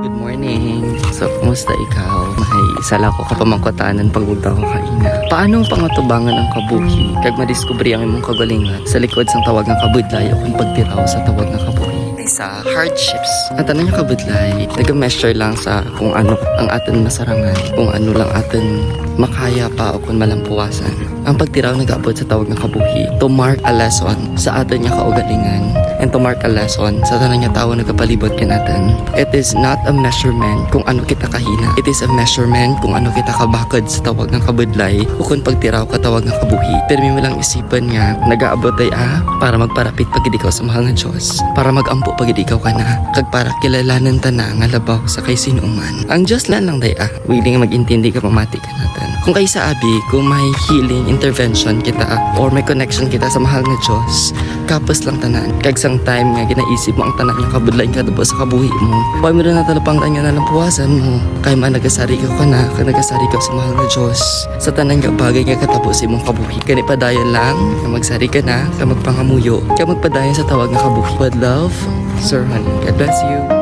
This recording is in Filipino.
Good morning. So, kumusta ikaw? May isala ko kapamangkotanan pagpunta ko kaina. Paano pangatubangan ang kabuhi? Kag madiskubre ang imong kagalingan sa likod sang tawag ng kabudlay o kung pagtiraw sa tawag ng kabuhi. Sa hardships. Ang tanan niya kabudlay, nag-measure lang sa kung ano ang atin masarangan, kung ano lang atin makaya pa o kung malampuwasan. Ang pagtiraw nag-abot sa tawag ng kabuhi to mark a lesson sa atin niya kaugalingan and to mark a lesson sa tanan niya tao nagapalibot kinatan. It is not a measurement kung ano kita kahina. It is a measurement kung ano kita kabakod sa tawag ng kabudlay o kung pagtiraw ka tawag ng kabuhi. Pero may lang isipan nga nag-aabot ay para magparapit pag ikaw sa mahal ng Diyos, para mag-ampo pag ikaw ka na, kag para kilalanan ta na nga labaw sa kay sinuman. Ang Diyos lang day willing mag-intindi ka pamati ka natin. Kung kay sa abi, kung may healing intervention kita or may connection kita sa mahal na Diyos, kapos lang tanan. Kag sang time nga ginaisip mo ang tanan yung kabudlay ka sa kabuhi mo. Pag mo na talapang tanya na lang puwasan mo. Kaya man nagasari ka na, kag nagasari ka sa mahal na Diyos. Sa tanan nga bagay nga katapos imong kabuhi. Kani padayon lang, na magsari ka na, ka magpangamuyo, ka magpadayon sa tawag nga kabuhi. With love, Sir Honey. God bless you.